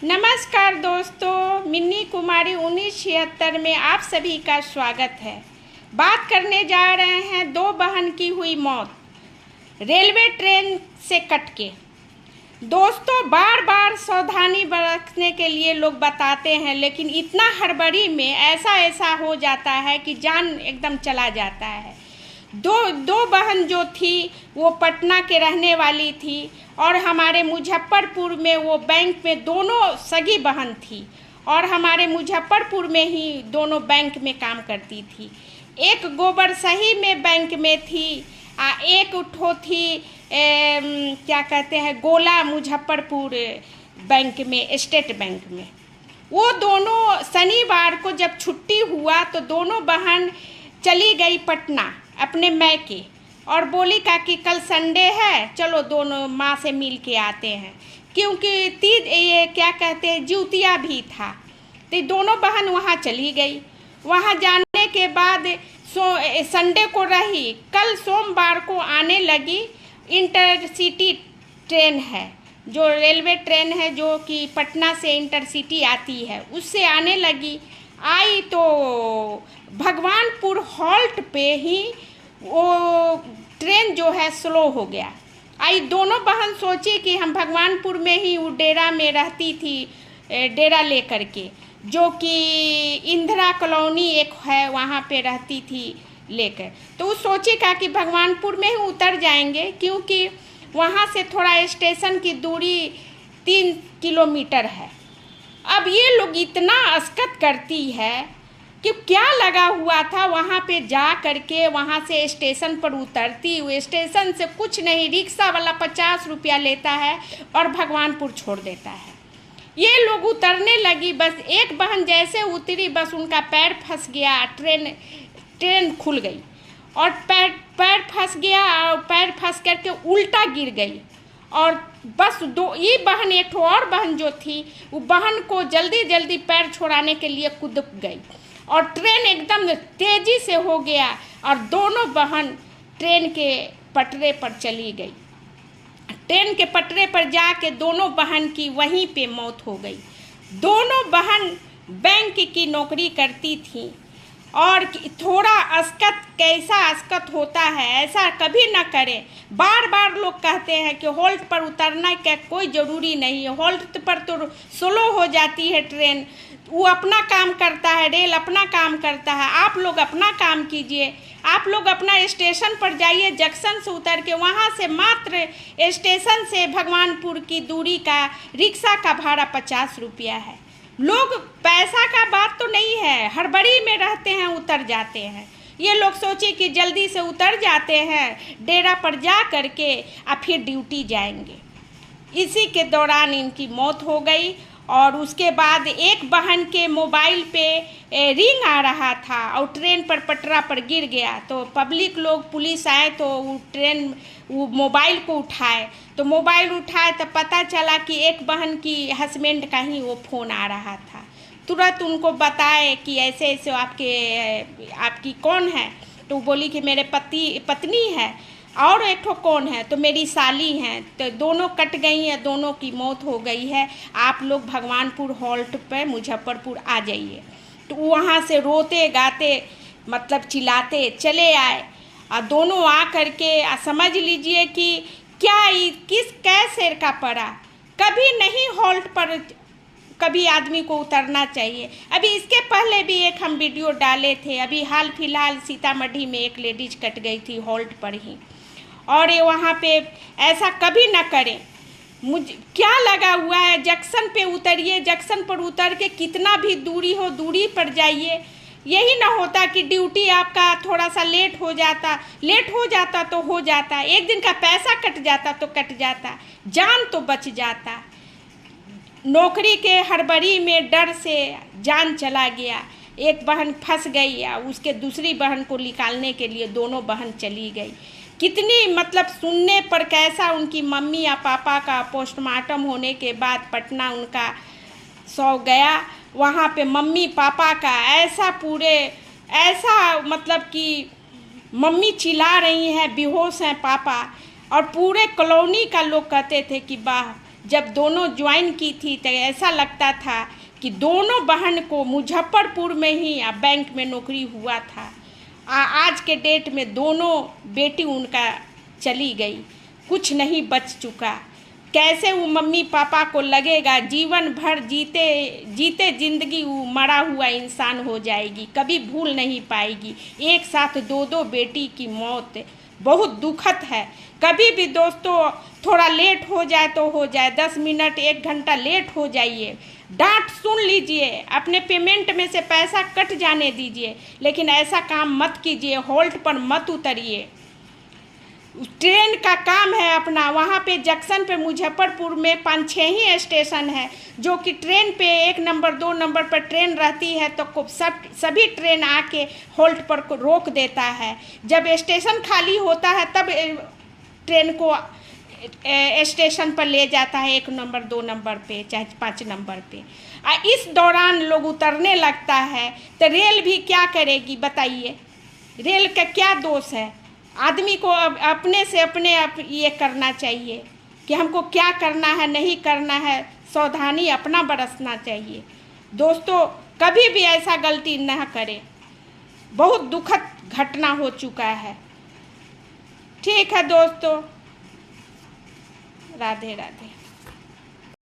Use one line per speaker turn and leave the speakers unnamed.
नमस्कार दोस्तों, मिन्नी कुमारी 1976 में आप सभी का स्वागत है। बात करने जा रहे हैं दो बहन की हुई मौत रेलवे ट्रेन से कट के। दोस्तों, बार बार सावधानी बरतने के लिए लोग बताते हैं, लेकिन इतना हड़बड़ी में ऐसा हो जाता है कि जान एकदम चला जाता है। दो बहन जो थी वो पटना के रहने वाली थी और हमारे मुजफ्फरपुर में वो बैंक में दोनों सगी बहन थी और हमारे मुजफ्फरपुर में ही दोनों बैंक में काम करती थी। एक गोबरसही में बैंक में थी एक उठो थी क्या कहते हैं गोला मुजफ्फरपुर बैंक में, स्टेट बैंक में। वो दोनों शनिवार को जब छुट्टी हुआ तो दोनों बहन चली गई पटना अपने मैके और बोली कि कल संडे है, चलो दोनों माँ से मिल के आते हैं, क्योंकि ये क्या कहते हैं ज्यूतिया भी था। तो दोनों बहन वहाँ चली गई। वहाँ जाने के बाद संडे को रही, कल सोमवार को आने लगी। इंटरसिटी ट्रेन है, जो रेलवे ट्रेन है जो कि पटना से इंटरसिटी आती है, उससे आने लगी। आई तो भगवानपुर हॉल्ट पे ही वो ट्रेन जो है स्लो हो गया। आई दोनों बहन सोची कि हम भगवानपुर में ही वो डेरा में रहती थी, डेरा लेकर के, जो कि इंदिरा कॉलोनी एक है वहाँ पे रहती थी लेकर। तो वो सोची कि भगवानपुर में ही उतर जाएंगे, क्योंकि वहाँ से थोड़ा स्टेशन की दूरी 3 किलोमीटर है। अब ये लोग इतना अस्कत करती है कि क्या लगा हुआ था वहाँ पे जा करके वहाँ से स्टेशन पर उतरती। वो स्टेशन से कुछ नहीं, रिक्शा वाला 50 रुपया लेता है और भगवानपुर छोड़ देता है। ये लोग उतरने लगी, बस एक बहन जैसे उतरी बस उनका पैर फंस गया, ट्रेन खुल गई और पैर फंस गया और पैर फंस करके उल्टा गिर गई। और बस ये बहन, एक और बहन जो थी वो बहन को जल्दी पैर छोड़ाने के लिए कूद गई और ट्रेन एकदम तेज़ी से हो गया और दोनों बहन ट्रेन के पटरे पर चली गई। ट्रेन के पटरे पर जाके दोनों बहन की वहीं पे मौत हो गई। दोनों बहन बैंक की नौकरी करती थी और थोड़ा अस्कत, कैसा अस्कत होता है ऐसा कभी ना करें। बार बार लोग कहते हैं कि हॉल्ट पर उतरना क्या कोई ज़रूरी नहीं है, हॉल्ट पर तो स्लो हो जाती है ट्रेन, वो अपना काम करता है, रेल अपना काम करता है। आप लोग अपना काम कीजिए, आप लोग अपना स्टेशन पर जाइए, जंक्शन से उतर के वहाँ से मात्र स्टेशन से भगवानपुर की दूरी का रिक्शा का भाड़ा 50 रुपया है। लोग पैसा का बात तो नहीं है, हड़बड़ी में रहते हैं, उतर जाते हैं। ये लोग सोचे कि जल्दी से उतर जाते हैं, डेरा पर जा करके और फिर ड्यूटी जाएंगे। इसी के दौरान इनकी मौत हो गई। और उसके बाद एक बहन के मोबाइल पे रिंग आ रहा था और ट्रेन पर पटरा पर गिर गया, तो पब्लिक लोग, पुलिस आए तो वो मोबाइल को उठाए, तो मोबाइल उठाए तो पता चला कि एक बहन की हस्बैंड का ही वो फ़ोन आ रहा था। तुरंत उनको बताए कि ऐसे आपकी कौन है, तो बोली कि मेरे पत्नी है और एक ठो कौन है, तो मेरी साली हैं। तो दोनों कट गई हैं, दोनों की मौत हो गई है। आप लोग भगवानपुर हॉल्ट पे मुजफ्फरपुर आ जाइए। तो वहाँ से रोते गाते मतलब चिल्लाते चले आए और दोनों आ करके समझ लीजिए कि कैसे का पड़ा। कभी नहीं हॉल्ट पर कभी आदमी को उतरना चाहिए। अभी इसके पहले भी एक हम वीडियो डाले थे, अभी हाल फिलहाल सीतामढ़ी में एक लेडीज कट गई थी हॉल्ट पर ही, और ये वहाँ पे ऐसा कभी ना करें। मुझे क्या लगा हुआ है, जंक्शन पे उतरिए, जंक्शन पर उतर के कितना भी दूरी हो दूरी पर जाइए। यही ना होता कि ड्यूटी आपका थोड़ा सा लेट हो जाता तो हो जाता, एक दिन का पैसा कट जाता तो कट जाता, जान तो बच जाता। नौकरी के हड़बड़ी में डर से जान चला गया। एक बहन फंस गई या उसके दूसरी बहन को निकालने के लिए दोनों बहन चली गई। कितनी मतलब सुनने पर कैसा उनकी मम्मी या पापा का पोस्टमार्टम होने के बाद पटना उनका सौ गया। वहाँ पे मम्मी पापा का ऐसा मतलब कि मम्मी चिल्ला रही हैं, बेहोश हैं पापा, और पूरे कॉलोनी का लोग कहते थे कि वाह जब दोनों ज्वाइन की थी तो ऐसा लगता था कि दोनों बहन को मुजफ्फरपुर में ही बैंक में नौकरी हुआ था। आज के डेट में दोनों बेटी उनका चली गई, कुछ नहीं बच चुका। कैसे वो मम्मी पापा को लगेगा जीवन भर जीते जीते ज़िंदगी वो मरा हुआ इंसान हो जाएगी, कभी भूल नहीं पाएगी। एक साथ दो दो बेटी की मौत बहुत दुखद है। कभी भी दोस्तों थोड़ा लेट हो जाए तो हो जाए, 10 मिनट 1 घंटा लेट हो जाइए, डांट सुन लीजिए, अपने पेमेंट में से पैसा कट जाने दीजिए, लेकिन ऐसा काम मत कीजिए, होल्ट पर मत उतरिए। ट्रेन का काम है अपना, वहाँ पे जंक्शन पे मुजफ्फरपुर में 5-6 ही स्टेशन है, जो कि ट्रेन पे 1 नंबर 2 नंबर पर ट्रेन रहती है तो सभी ट्रेन आके होल्ट पर रोक देता है। जब स्टेशन खाली होता है तब ट्रेन को स्टेशन पर ले जाता है 1 नंबर 2 नंबर पे चाहे 5 नंबर पे। इस दौरान लोग उतरने लगता है तो रेल भी क्या करेगी बताइए? रेल का क्या दोष है? आदमी को अपने से अपने ये करना चाहिए कि हमको क्या करना है नहीं करना है, सावधानी अपना बरसना चाहिए। दोस्तों कभी भी ऐसा गलती न करें, बहुत दुखद घटना हो चुका है। ठीक है दोस्तों, राधे राधे।